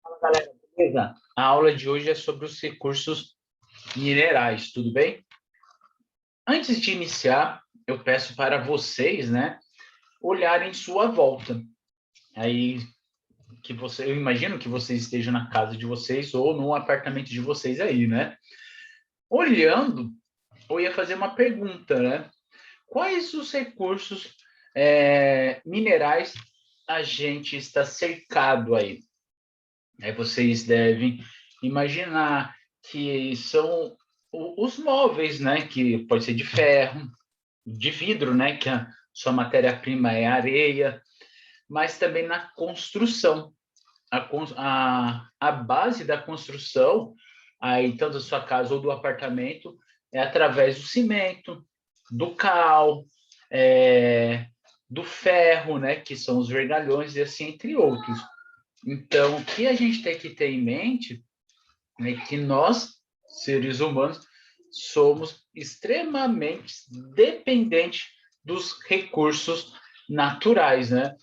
Fala, galera, beleza? A aula de hoje é sobre os recursos minerais, tudo bem? Antes de iniciar, eu peço para vocês, né, olharem sua volta. Aí eu imagino que vocês estejam na casa de vocês ou no apartamento de vocês aí, né? Olhando, eu ia fazer uma pergunta, né? Quais os recursos minerais a gente está cercado aí? Aí vocês devem imaginar que são os móveis, né? Que pode ser de ferro, de vidro, né? Que a sua matéria-prima é areia, mas também na construção. A base da construção, aí, tanto da sua casa ou do apartamento, é através do cimento, do cal, do ferro, né? Que são os vergalhões e assim, entre outros. Então, o que a gente tem que ter em mente é que nós, seres humanos, somos extremamente dependentes dos recursos naturais, né?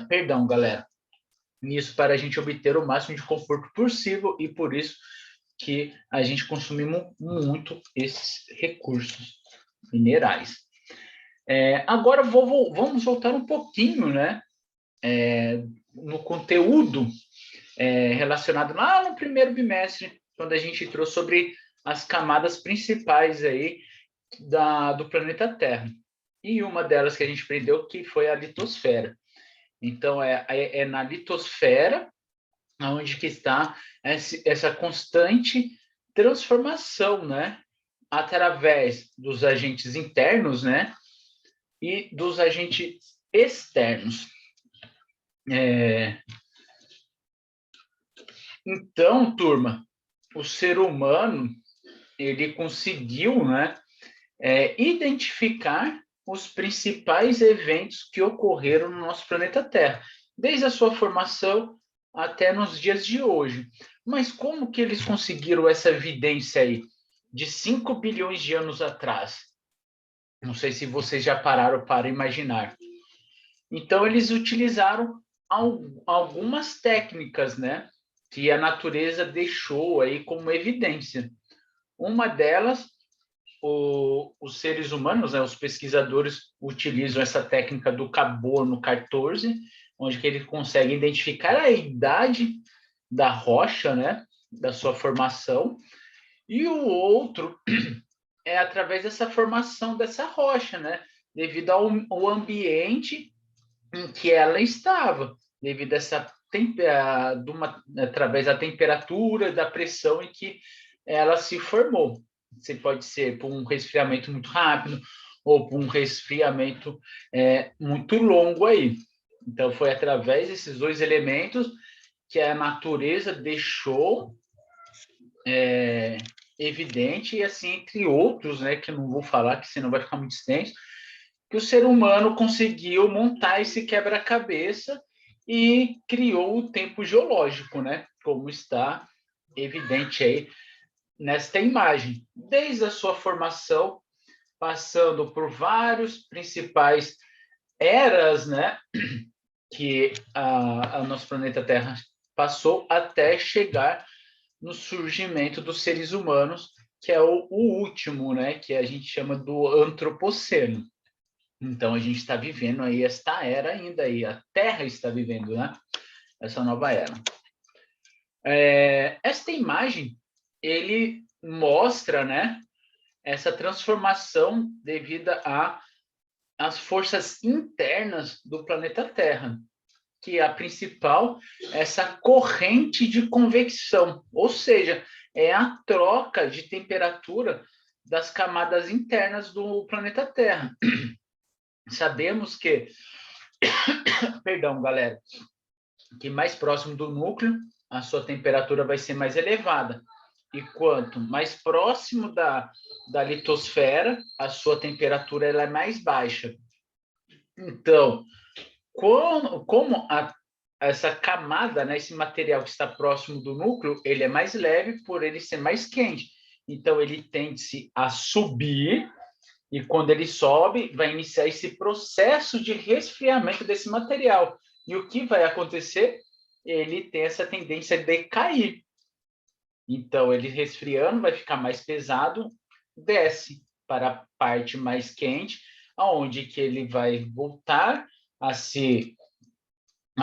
Perdão, galera. Isso para a gente obter o máximo de conforto possível e por isso que a gente consumimos muito esses recursos minerais. Agora vamos voltar um pouquinho, né? No conteúdo relacionado lá no primeiro bimestre, quando a gente trouxe sobre as camadas principais aí do planeta Terra. E uma delas que a gente aprendeu que foi a litosfera. Então, é na litosfera onde que está essa constante transformação, né? Através dos agentes internos, né? E dos agentes externos. Então, turma, o ser humano ele conseguiu, né, identificar os principais eventos que ocorreram no nosso planeta Terra, desde a sua formação até nos dias de hoje. Mas como que eles conseguiram essa evidência aí de 5 bilhões de anos atrás? Não sei se vocês já pararam para imaginar. Então, eles utilizaram algumas técnicas, né, que a natureza deixou aí como evidência. Uma delas, os seres humanos, né, os pesquisadores utilizam essa técnica do carbono 14, onde que ele consegue identificar a idade da rocha, né, da sua formação, e o outro é através dessa formação dessa rocha, né, devido ao ambiente em que ela estava, devido a essa através da temperatura, da pressão em que ela se formou. Você pode ser por um resfriamento muito rápido ou por um resfriamento muito longo aí. Então, foi através desses dois elementos que a natureza deixou evidente, e assim, entre outros, né, que eu não vou falar, que senão vai ficar muito extenso, que o ser humano conseguiu montar esse quebra-cabeça e criou o tempo geológico, né? Como está evidente aí nesta imagem. Desde a sua formação, passando por vários principais eras, né? Que a nosso planeta Terra passou até chegar no surgimento dos seres humanos, que é o último, né? Que a gente chama do antropoceno. Então, a gente está vivendo aí esta era ainda, aí a Terra está vivendo, né? Essa nova era. Esta imagem, ele mostra, né? Essa transformação devido às forças internas do planeta Terra, que é a principal, essa corrente de convecção, ou seja, é a troca de temperatura das camadas internas do planeta Terra. Sabemos que perdão, galera, que mais próximo do núcleo, a sua temperatura vai ser mais elevada. E quanto mais próximo da litosfera, a sua temperatura ela é mais baixa. Então, como essa camada, né, esse material que está próximo do núcleo, ele é mais leve por ele ser mais quente. Então, ele tende-se a subir, e quando ele sobe, vai iniciar esse processo de resfriamento desse material. E o que vai acontecer? ele tem essa tendência de cair. Então, ele resfriando vai ficar mais pesado, desce para a parte mais quente, aonde que ele vai voltar a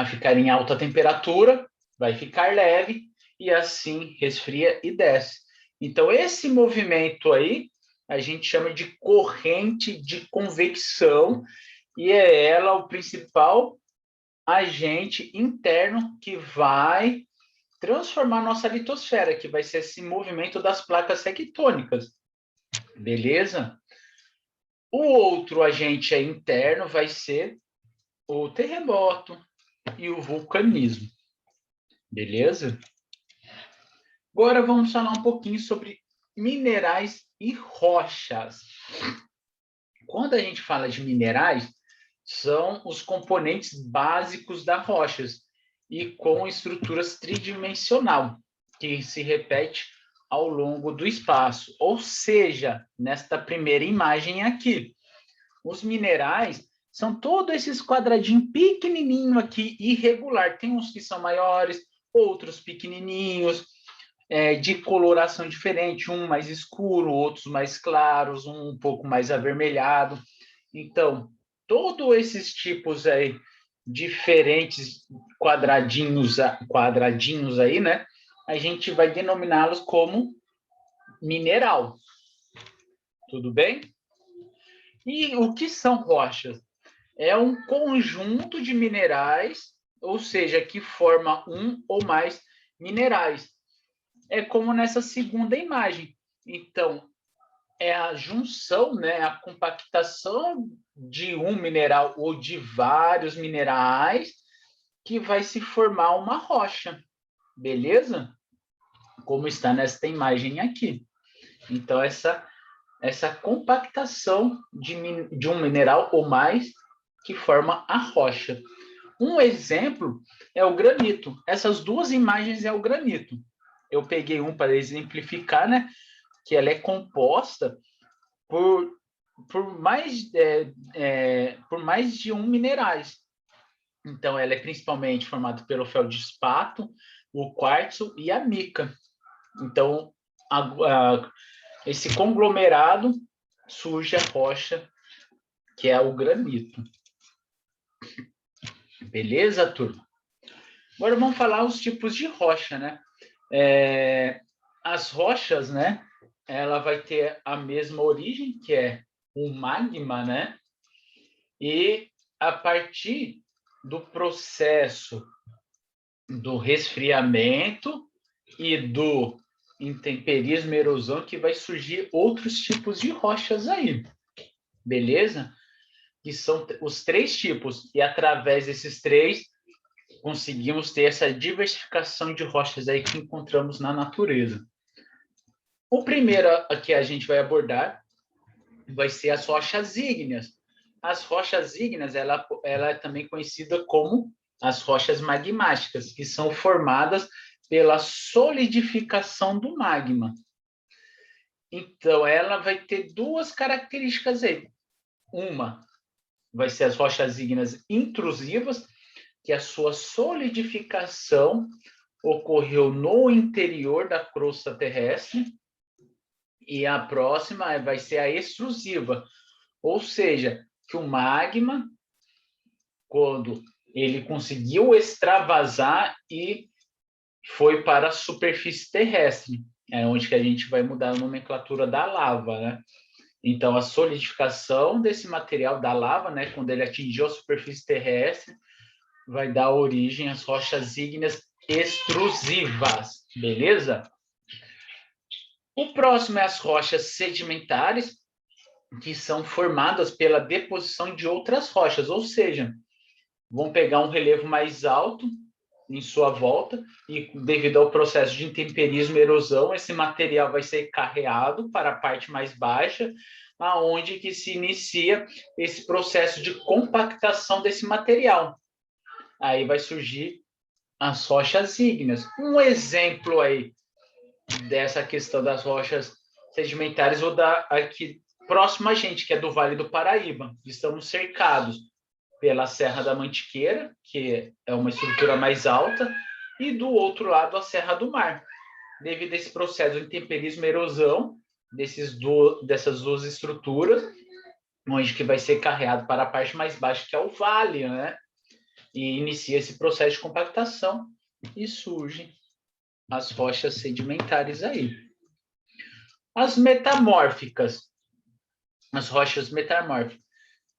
ficar em alta temperatura, vai ficar leve e assim resfria e desce. Então, esse movimento aí a gente chama de corrente de convecção e é ela o principal agente interno que vai transformar nossa litosfera, que vai ser esse movimento das placas tectônicas. Beleza? O outro agente interno vai ser o terremoto e o vulcanismo. Beleza? Agora vamos falar um pouquinho sobre minerais e rochas. Quando a gente fala de minerais, são os componentes básicos das rochas e com estruturas tridimensional, que se repete ao longo do espaço. Ou seja, nesta primeira imagem aqui, os minerais são todos esses quadradinhos pequenininhos aqui, irregular. Tem uns que são maiores, outros pequenininhos, de coloração diferente, um mais escuro, outros mais claros, um pouco mais avermelhado. Então, todos esses tipos aí, diferentes quadradinhos aí, né? A gente vai denominá-los como mineral. Tudo bem? E o que são rochas? É um conjunto de minerais, ou seja, que forma um ou mais minerais. É como nessa segunda imagem. Então, é a junção, né, a compactação de um mineral ou de vários minerais que vai se formar uma rocha, beleza? Como está nesta imagem aqui. Então, essa compactação de um mineral ou mais que forma a rocha. Um exemplo é o granito. Essas duas imagens é o granito. Eu peguei um para exemplificar, né? Que ela é composta por mais de um minerais. Então, ela é principalmente formada pelo feldespato, o quartzo e a mica. Então, esse conglomerado surge a rocha, que é o granito. Beleza, turma? Agora vamos falar os tipos de rocha, né? As rochas, né? Ela vai ter a mesma origem, que é o magma, né? E a partir do processo do resfriamento e do intemperismo e erosão que vai surgir outros tipos de rochas aí, beleza? Que são os três tipos, e através desses três conseguimos ter essa diversificação de rochas aí que encontramos na natureza. O primeiro que a gente vai abordar vai ser as rochas ígneas. As rochas ígneas, ela é também conhecida como as rochas magmáticas, que são formadas pela solidificação do magma. Então, ela vai ter duas características aí. Uma vai ser as rochas ígneas intrusivas, que a sua solidificação ocorreu no interior da crosta terrestre, e a próxima vai ser a extrusiva, ou seja, que o magma, quando ele conseguiu extravasar e foi para a superfície terrestre, é onde que a gente vai mudar a nomenclatura da lava, né? Então, a solidificação desse material da lava, né, quando ele atingiu a superfície terrestre, vai dar origem às rochas ígneas extrusivas, beleza? O próximo é as rochas sedimentares, que são formadas pela deposição de outras rochas, ou seja, vão pegar um relevo mais alto em sua volta e, devido ao processo de intemperismo e erosão, esse material vai ser carreado para a parte mais baixa, aonde que se inicia esse processo de compactação desse material. Aí vai surgir as rochas ígneas. Um exemplo aí dessa questão das rochas sedimentares, vou dar aqui próximo a gente, que é do Vale do Paraíba. Estamos cercados pela Serra da Mantiqueira, que é uma estrutura mais alta, e do outro lado a Serra do Mar, devido a esse processo de intemperismo e erosão dessas duas estruturas, onde que vai ser carreado para a parte mais baixa, que é o vale, né? E inicia esse processo de compactação e surgem as rochas sedimentares aí. As metamórficas, as rochas metamórficas,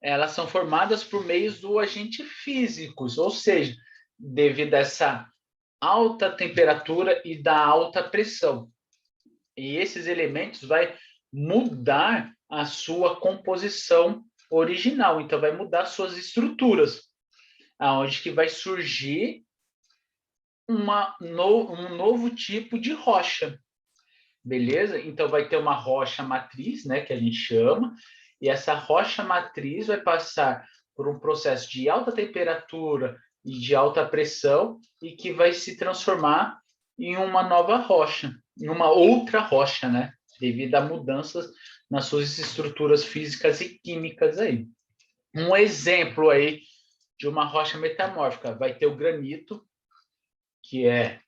elas são formadas por meios do agente físicos, ou seja, devido a essa alta temperatura e da alta pressão. E esses elementos vai mudar a sua composição original, então vai mudar suas estruturas, aonde que vai surgir um novo tipo de rocha, beleza? Então vai ter uma rocha matriz, né, que a gente chama, e essa rocha matriz vai passar por um processo de alta temperatura e de alta pressão e que vai se transformar em uma nova rocha, em uma outra rocha, né, devido a mudanças nas suas estruturas físicas e químicas aí. Um exemplo aí de uma rocha metamórfica vai ter o granito, que é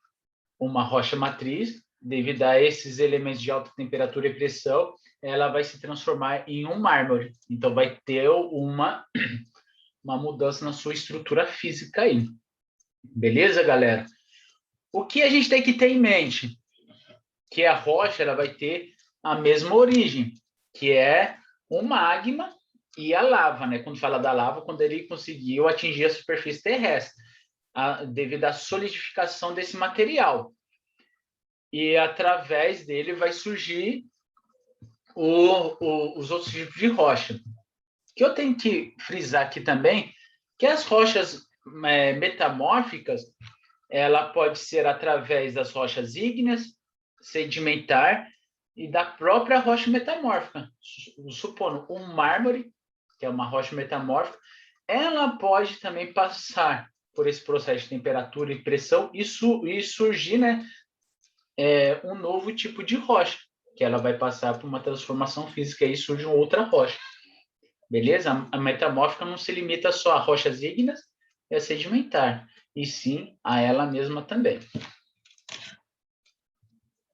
uma rocha matriz, devido a esses elementos de alta temperatura e pressão, ela vai se transformar em um mármore. Então, vai ter uma mudança na sua estrutura física aí. Beleza, galera? O que a gente tem que ter em mente? Que a rocha ela vai ter a mesma origem, que é o magma e a lava, né? Quando fala da lava, quando ele conseguiu atingir a superfície terrestre, devido à solidificação desse material. E através dele vai surgir os outros tipos de rocha. O que eu tenho que frisar aqui também, que as rochas metamórficas, ela pode ser através das rochas ígneas, sedimentar e da própria rocha metamórfica. Supondo um mármore, que é uma rocha metamórfica, ela pode também passar por esse processo de temperatura e pressão e surgir, né, um novo tipo de rocha, que ela vai passar por uma transformação física e surge uma outra rocha. Beleza? A metamórfica não se limita só a rochas ígneas e a sedimentar, e sim a ela mesma também.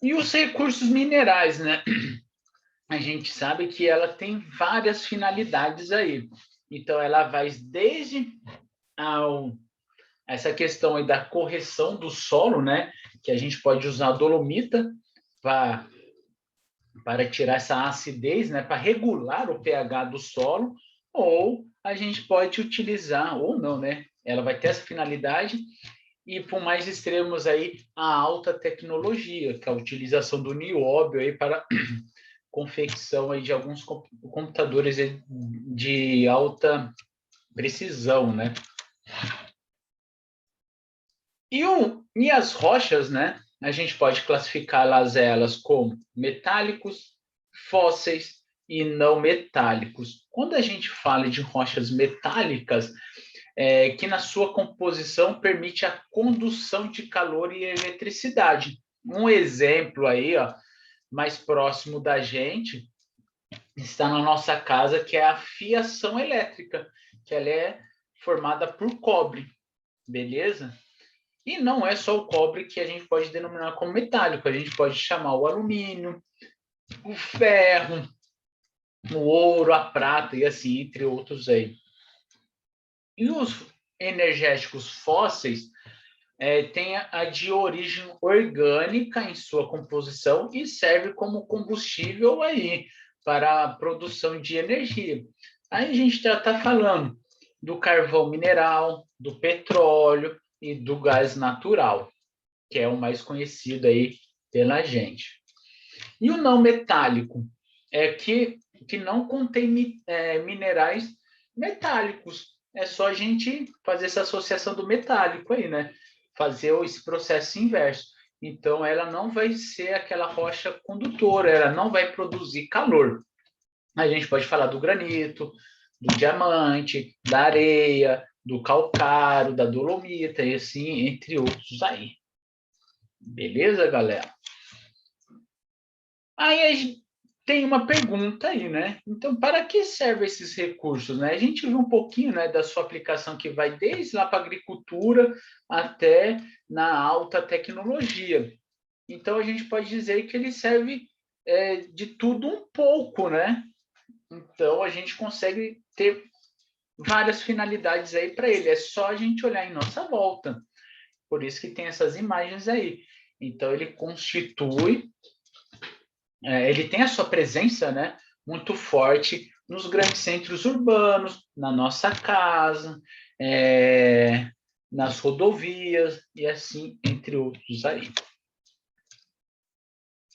E os recursos minerais, né? A gente sabe que ela tem várias finalidades aí. Então, ela vai desde essa questão aí da correção do solo, né? Que a gente pode usar a dolomita para tirar essa acidez, né? Para regular o pH do solo, ou a gente pode utilizar, ou não, né? Ela vai ter essa finalidade. E por mais extremos aí, a alta tecnologia, que é a utilização do nióbio aí para confecção aí de alguns computadores de alta precisão, né? E as rochas, né? A gente pode classificá-las elas como metálicos, fósseis e não metálicos. Quando a gente fala de rochas metálicas, que na sua composição permite a condução de calor e eletricidade. Um exemplo aí, ó, mais próximo da gente, está na nossa casa, que é a fiação elétrica, que ela é formada por cobre, beleza? E não é só o cobre que a gente pode denominar como metálico, a gente pode chamar o alumínio, o ferro, o ouro, a prata e assim, entre outros aí. E os energéticos fósseis têm a de origem orgânica em sua composição e serve como combustível aí para a produção de energia. Aí a gente já está falando do carvão mineral, do petróleo e do gás natural, que é o mais conhecido aí pela gente. E o não metálico é que não contém minerais metálicos. É só a gente fazer essa associação do metálico aí, né? Fazer esse processo inverso. Então, ela não vai ser aquela rocha condutora, ela não vai produzir calor. A gente pode falar do granito, do diamante, da areia, do calcário, da dolomita, e assim, entre outros aí. Beleza, galera? Aí tem uma pergunta aí, né? Então, para que servem esses recursos, né? A gente viu um pouquinho, né, da sua aplicação que vai desde lá para a agricultura até na alta tecnologia. Então, a gente pode dizer que ele serve de tudo um pouco, né? Então, a gente consegue ter várias finalidades aí para ele. É só a gente olhar em nossa volta. Por isso que tem essas imagens aí. Então, ele constitui, ele tem a sua presença, né, muito forte nos grandes centros urbanos, na nossa casa, nas rodovias e assim, entre outros aí.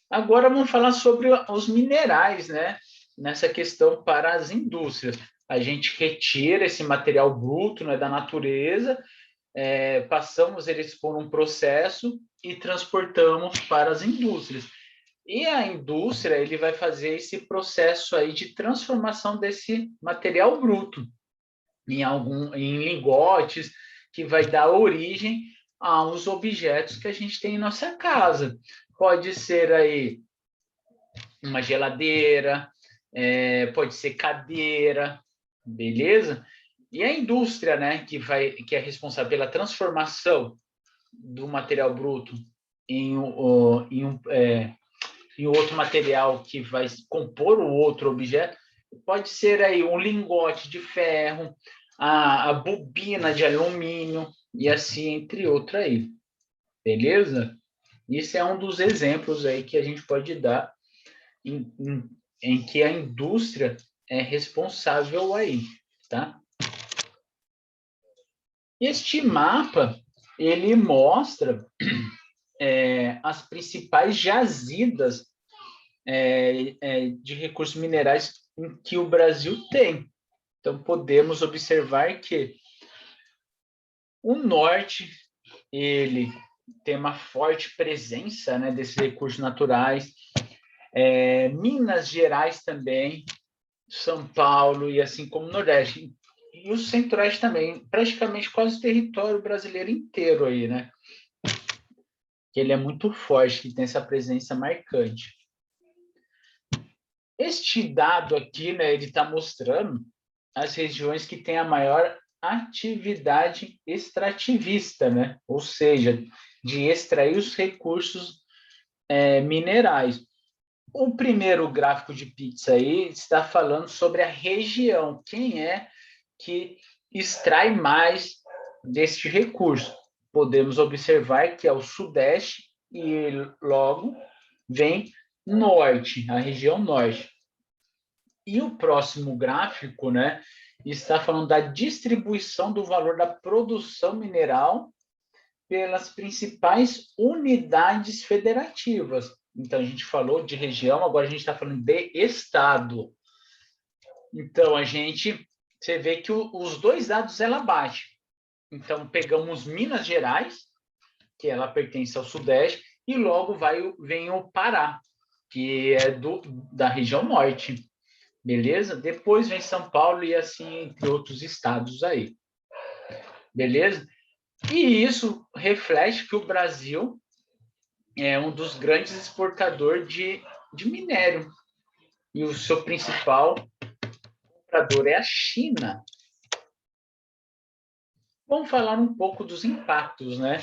Agora vamos falar sobre os minerais, né? Nessa questão para as indústrias. A gente retira esse material bruto, né, da natureza, passamos eles por um processo e transportamos para as indústrias. E a indústria ele vai fazer esse processo aí de transformação desse material bruto em lingotes, que vai dar origem aos objetos que a gente tem em nossa casa. Pode ser aí uma geladeira, pode ser cadeira, beleza? E a indústria, né, que é responsável pela transformação do material bruto em outro material que vai compor o outro objeto, pode ser aí um lingote de ferro, a bobina de alumínio e assim entre outros aí, beleza? Isso é um dos exemplos aí que a gente pode dar em que a indústria é responsável aí, tá? Este mapa, ele mostra as principais jazidas de recursos minerais que o Brasil tem. Então, podemos observar que o norte, ele tem uma forte presença, né, desses recursos naturais, Minas Gerais também, São Paulo e assim como o Nordeste. E o Centro-Oeste também, praticamente quase o território brasileiro inteiro aí, né? Que ele é muito forte, que tem essa presença marcante. Este dado aqui, né, ele está mostrando as regiões que têm a maior atividade extrativista, né? Ou seja, de extrair os recursos minerais. O primeiro gráfico de pizza aí está falando sobre a região, quem é que extrai mais deste recurso. Podemos observar que é o Sudeste e logo vem Norte, a região Norte. E o próximo gráfico, né, está falando da distribuição do valor da produção mineral pelas principais unidades federativas. Então, a gente falou de região, agora a gente está falando de estado. Então, você vê que os dois dados ela bate. Então, pegamos Minas Gerais, que ela pertence ao Sudeste, e logo vem o Pará, que é da região Norte. Beleza? Depois vem São Paulo e assim entre outros estados aí. Beleza? E isso reflete que o Brasil é um dos grandes exportadores de minério. E o seu principal comprador é a China. Vamos falar um pouco dos impactos, né?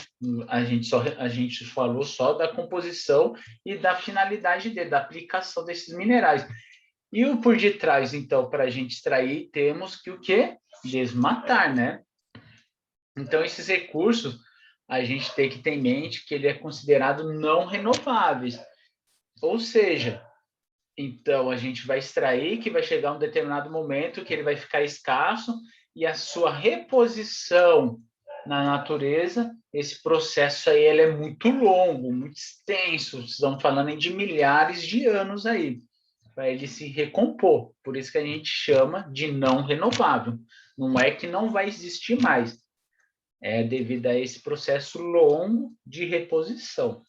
A gente falou só da composição e da finalidade da aplicação desses minerais. E o por detrás, então, para a gente extrair, temos que o quê? Desmatar, né? Então, esses recursos, a gente tem que ter em mente que ele é considerado não renováveis. Ou seja, então a gente vai extrair que vai chegar um determinado momento que ele vai ficar escasso e a sua reposição na natureza, esse processo aí ele é muito longo, muito extenso, estamos falando de milhares de anos aí, para ele se recompor. Por isso que a gente chama de não renovável. Não é que não vai existir mais, é devido a esse processo longo de reposição.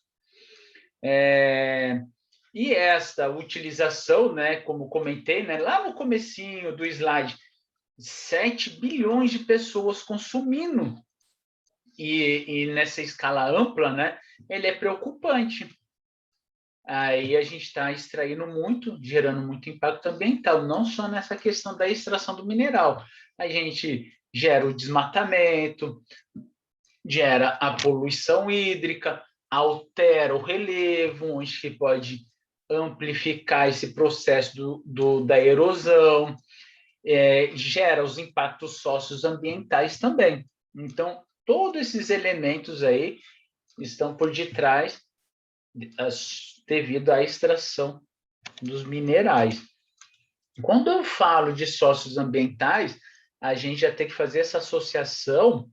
E esta utilização, né, como comentei, né, lá no comecinho do slide, 7 bilhões de pessoas consumindo, e nessa escala ampla, né, ele é preocupante. aí a gente está extraindo muito, gerando muito impacto ambiental, não só nessa questão da extração do mineral. A gente gera o desmatamento, gera a poluição hídrica, altera o relevo, onde que pode amplificar esse processo da erosão, gera os impactos socioambientais também. Então, todos esses elementos aí estão por detrás devido à extração dos minerais. Quando eu falo de socioambientais, a gente já tem que fazer essa associação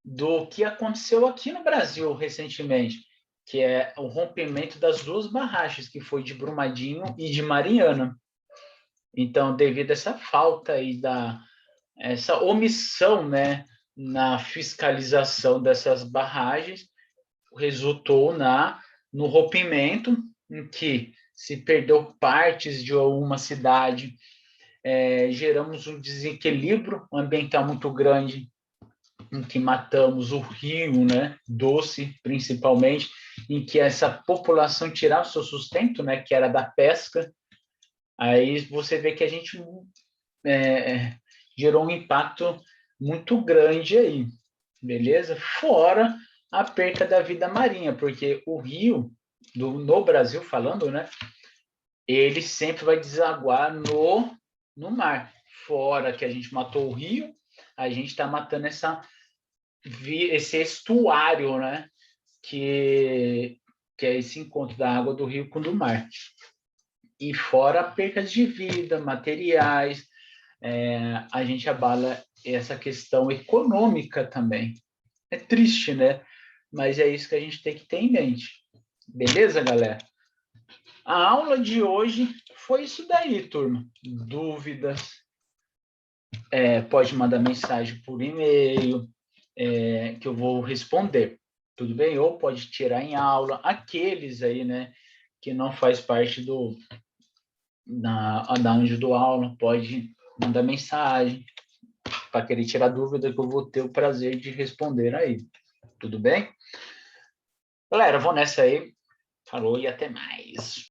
do que aconteceu aqui no Brasil recentemente, que é o rompimento das duas barragens, que foi de Brumadinho e de Mariana. Então, devido a essa falta aí essa omissão, né, na fiscalização dessas barragens, resultou no rompimento, em que se perdeu partes de uma cidade, geramos um desequilíbrio ambiental muito grande, em que matamos o rio, né, doce, principalmente, em que essa população tirava o seu sustento, né, que era da pesca. Aí você vê que a gente gerou um impacto muito grande aí, beleza? Fora a perca da vida marinha, porque o rio, no Brasil falando, né, ele sempre vai desaguar no mar. Fora que a gente matou o rio, a gente está matando esse estuário, né, que é esse encontro da água do rio com do mar. E fora percas de vida, materiais, a gente abala essa questão econômica também. É triste, né? Mas é isso que a gente tem que ter em mente. Beleza, galera? A aula de hoje foi isso daí, turma. Dúvidas, pode mandar mensagem por e-mail, que eu vou responder. Tudo bem? Ou pode tirar em aula. Aqueles aí, né, que não faz parte da onde eu dou aula, pode mandar mensagem para querer tirar dúvida, que eu vou ter o prazer de responder aí. Tudo bem? Galera, vou nessa aí. Falou e até mais.